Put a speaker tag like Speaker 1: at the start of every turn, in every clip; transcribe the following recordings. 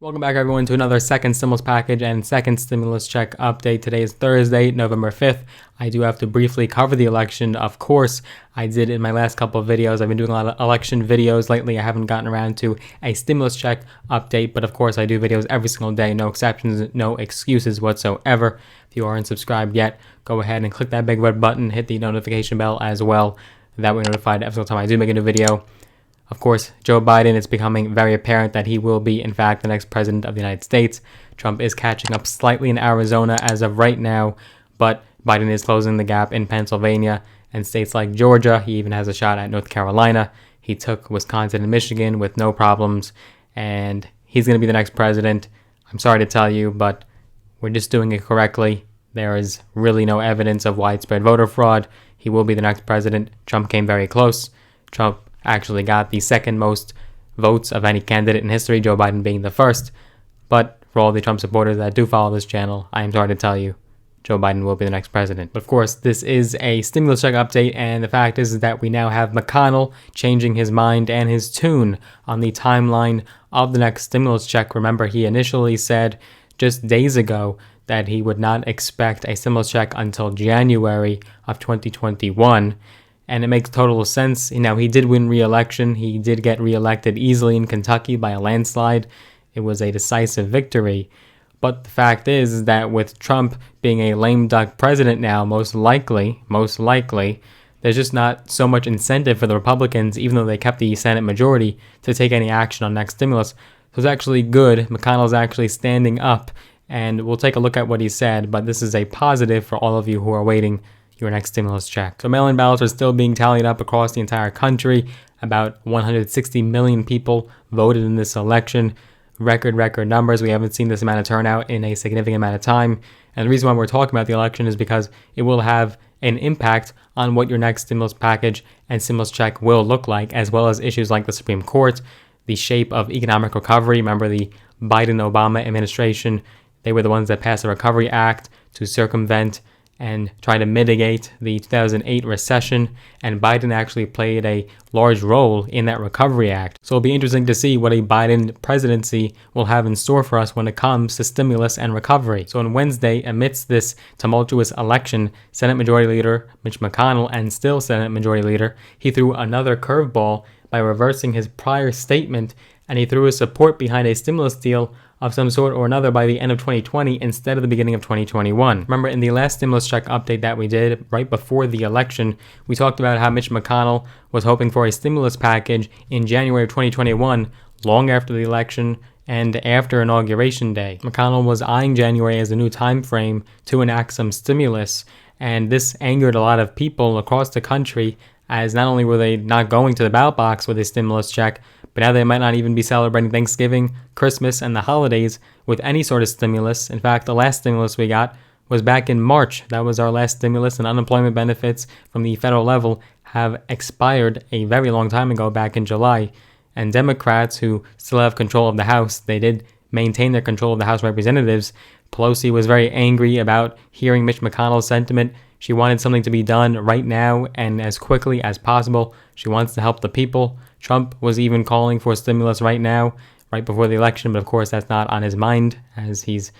Speaker 1: Welcome back, everyone, to another second stimulus package and second stimulus check update. Today is Thursday, November 5th. I do have to briefly cover the election. Of course, I did in my last couple of videos. I've been doing a lot of election videos lately. I haven't gotten around to a stimulus check update, but of course, I do videos every single day. No exceptions, no excuses whatsoever. If you aren't subscribed yet, go ahead and click that big red button, hit the notification bell as well. That way you're notified every single time I do make a new video. Of course, Joe Biden, it's becoming very apparent that he will be, in fact, the next president of the United States. Trump is catching up slightly in Arizona as of right now, but Biden is closing the gap in Pennsylvania and states like Georgia. He even has a shot at North Carolina. He took Wisconsin and Michigan with no problems, and he's going to be the next president. I'm sorry to tell you, but we're just doing it correctly. There is really no evidence of widespread voter fraud. He will be the next president. Trump came very close. Trump actually got the second most votes of any candidate in history, Joe Biden being the first. But for all the Trump supporters that do follow this channel, I am sorry to tell you, Joe Biden will be the next president. But of course, this is a stimulus check update, and the fact is that we now have McConnell changing his mind and his tune on the timeline of the next stimulus check. Remember, he initially said just days ago that he would not expect a stimulus check until January of 2021. And it makes total sense. Now, he did win re-election. He did get re-elected easily in Kentucky by a landslide. It was a decisive victory. But the fact is that with Trump being a lame duck president now, most likely, there's just not so much incentive for the Republicans, even though they kept the Senate majority, to take any action on next stimulus. So it's actually good. McConnell's actually standing up, and we'll take a look at what he said, but this is a positive for all of you who are waiting your next stimulus check. So mail-in ballots are still being tallied up across the entire country. About 160 million people voted in this election. Record numbers. We haven't seen this amount of turnout in a significant amount of time. And the reason why we're talking about the election is because it will have an impact on what your next stimulus package and stimulus check will look like, as well as issues like the Supreme Court, the shape of economic recovery. Remember, the Biden-Obama administration, they were the ones that passed the Recovery Act to circumvent and try to mitigate the 2008 recession, and Biden actually played a large role in that Recovery Act. So it'll be interesting to see what a Biden presidency will have in store for us when it comes to stimulus and recovery. So on Wednesday, amidst this tumultuous election, Senate Majority Leader Mitch McConnell, and still Senate Majority Leader, he threw another curveball by reversing his prior statement, and he threw his support behind a stimulus deal of some sort or another by the end of 2020 instead of the beginning of 2021. Remember, in the last stimulus check update that we did right before the election, we talked about how Mitch McConnell was hoping for a stimulus package in January of 2021, long after the election and after Inauguration Day. McConnell was eyeing January as a new time frame to enact some stimulus, and this angered a lot of people across the country, as not only were they not going to the ballot box with a stimulus check, but now they might not even be celebrating Thanksgiving, Christmas, and the holidays with any sort of stimulus. In fact, the last stimulus we got was back in March. That was our last stimulus, and unemployment benefits from the federal level have expired a very long time ago, back in July. And Democrats, who still have control of the House, they did maintain their control of the House of Representatives. Pelosi was very angry about hearing Mitch McConnell's sentiment. She wanted something to be done right now and as quickly as possible. She wants to help the people. Trump was even calling for stimulus right now, right before the election, but of course that's not on his mind, as he's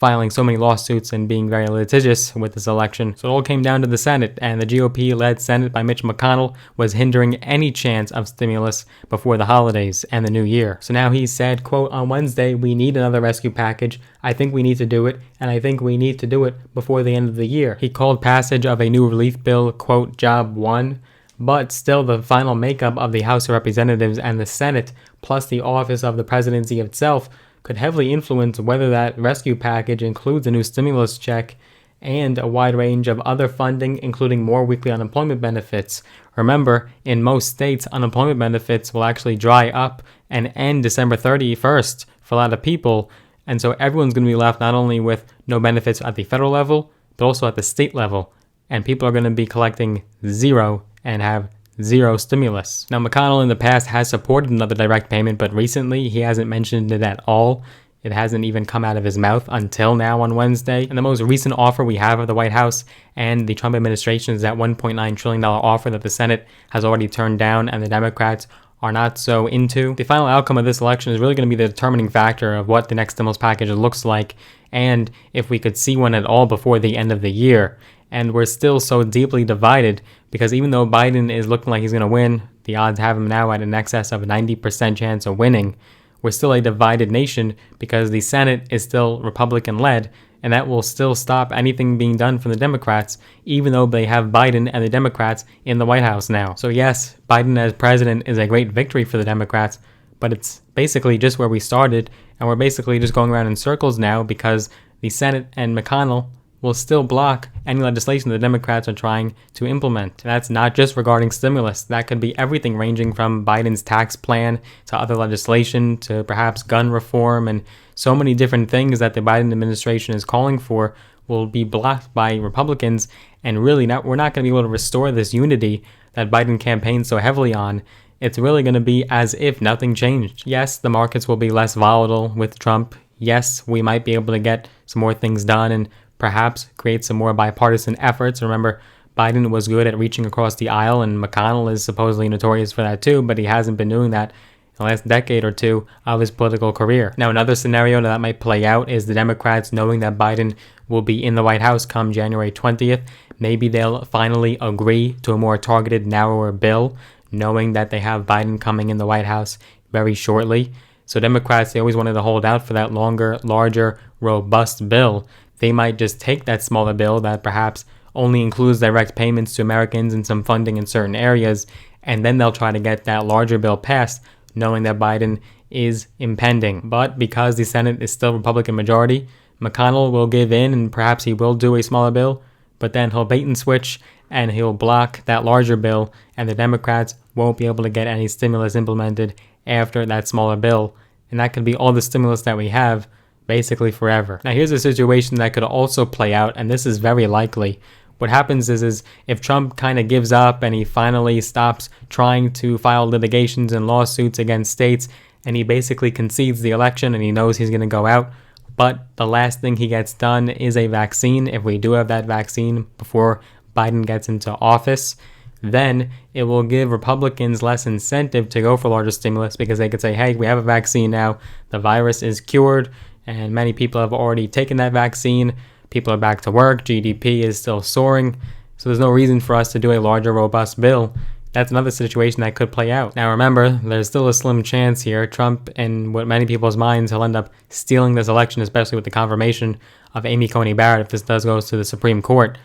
Speaker 1: filing so many lawsuits and being very litigious with this election. So it all came down to the Senate, and the GOP-led Senate by Mitch McConnell was hindering any chance of stimulus before the holidays and the new year. So now he said, quote, on Wednesday, we need another rescue package. I think we need to do it, and I think we need to do it before the end of the year. He called passage of a new relief bill, quote, job one. But still, the final makeup of the House of Representatives and the Senate, plus the office of the presidency itself, could heavily influence whether that rescue package includes a new stimulus check and a wide range of other funding, including more weekly unemployment benefits. Remember, in most states, unemployment benefits will actually dry up and end December 31st for a lot of people, and so everyone's going to be left not only with no benefits at the federal level, but also at the state level, and people are going to be collecting zero and have zero stimulus. Now, McConnell in the past has supported another direct payment, but recently he hasn't mentioned it at all. It hasn't even come out of his mouth until now on Wednesday. And the most recent offer we have of the White House and the Trump administration is that $1.9 trillion offer that the Senate has already turned down, and the Democrats are not so into. The final outcome of this election is really going to be the determining factor of what the next stimulus package looks like, and if we could see one at all before the end of the year. And we're still so deeply divided because even though Biden is looking like he's going to win, the odds have him now at an excess of a 90% chance of winning, we're still a divided nation because the Senate is still Republican-led, and that will still stop anything being done from the Democrats, even though they have Biden and the Democrats in the White House now. So yes, Biden as president is a great victory for the Democrats, but it's basically just where we started, and we're basically just going around in circles now because the Senate and McConnell will still block any legislation the Democrats are trying to implement. And that's not just regarding stimulus. That could be everything ranging from Biden's tax plan to other legislation to perhaps gun reform, and so many different things that the Biden administration is calling for will be blocked by Republicans, and really we're not going to be able to restore this unity that Biden campaigned so heavily on. It's really going to be as if nothing changed. Yes, the markets will be less volatile with Trump. Yes, we might be able to get some more things done and perhaps create some more bipartisan efforts. Remember, Biden was good at reaching across the aisle, and McConnell is supposedly notorious for that too, but he hasn't been doing that in the last decade or two of his political career. Now, another scenario that might play out is the Democrats knowing that Biden will be in the White House come January 20th. Maybe they'll finally agree to a more targeted, narrower bill, knowing that they have Biden coming in the White House very shortly. So Democrats, they always wanted to hold out for that longer, larger, robust bill. They might just take that smaller bill that perhaps only includes direct payments to Americans and some funding in certain areas, and then they'll try to get that larger bill passed, knowing that Biden is impending. But because the Senate is still Republican majority, McConnell will give in and perhaps he will do a smaller bill, but then he'll bait and switch and he'll block that larger bill, and the Democrats won't be able to get any stimulus implemented after that smaller bill. And that could be all the stimulus that we have basically forever. Now here's a situation that could also play out, and this is very likely. What happens is if Trump kind of gives up and he finally stops trying to file litigations and lawsuits against states, and he basically concedes the election and he knows he's going to go out, but the last thing he gets done is a vaccine, if we do have that vaccine before Biden gets into office, then it will give Republicans less incentive to go for larger stimulus because they could say, hey, we have a vaccine now, the virus is cured, and many people have already taken that vaccine. People are back to work. GDP is still soaring. So there's no reason for us to do a larger, robust bill. That's another situation that could play out. Now remember, there's still a slim chance here. Trump, in what many people's minds, he'll end up stealing this election, especially with the confirmation of Amy Coney Barrett if this does go to the Supreme Court.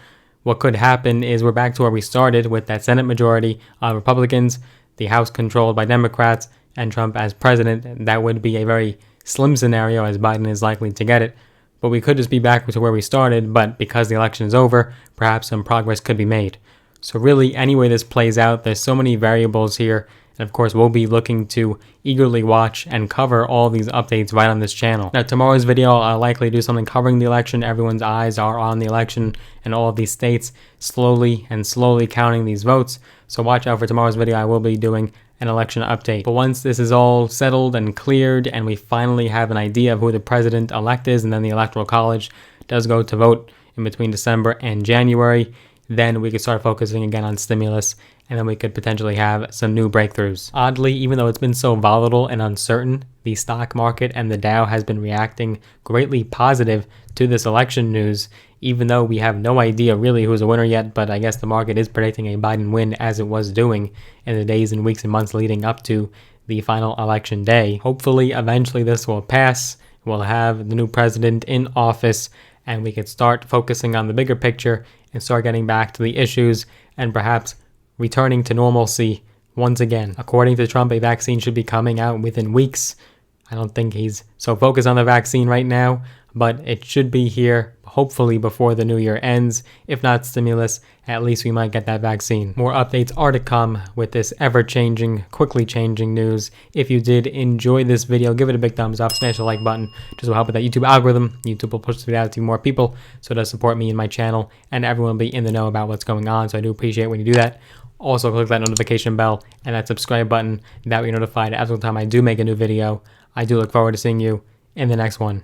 Speaker 1: What could happen is we're back to where we started with that Senate majority of Republicans, the House controlled by Democrats, and Trump as president. That would be a very slim scenario as Biden is likely to get it, but we could just be back to where we started, but because the election is over, perhaps some progress could be made. So really, any way this plays out, there's so many variables here, and of course we'll be looking to eagerly watch and cover all these updates right on this channel. Now tomorrow's video, I'll likely do something covering the election. Everyone's eyes are on the election and all of these states slowly counting these votes, so watch out for tomorrow's video. I will be doing an election update. But once this is all settled and cleared and we finally have an idea of who the president-elect is, and then the Electoral College does go to vote in between December and January, then we could start focusing again on stimulus, and then we could potentially have some new breakthroughs. Oddly, even though it's been so volatile and uncertain, the stock market and the Dow has been reacting greatly positive to this election news, even though we have no idea really who's a winner yet, but I guess the market is predicting a Biden win as it was doing in the days and weeks and months leading up to the final election day. Hopefully, eventually this will pass. We'll have the new president in office, and we could start focusing on the bigger picture and start getting back to the issues and perhaps returning to normalcy once again. According to Trump, a vaccine should be coming out within weeks. I don't think he's so focused on the vaccine right now, but it should be here hopefully before the new year ends. If not stimulus, at least we might get that vaccine. More updates are to come with this ever-changing, quickly changing news. If you did enjoy this video, give it a big thumbs up, smash the like button. Just will help with that YouTube algorithm. YouTube will push the video out to more people, so it does support me and my channel, and everyone will be in the know about what's going on, so I do appreciate when you do that. Also, click that notification bell and that subscribe button. That way you're notified every time I do make a new video. I do look forward to seeing you in the next one.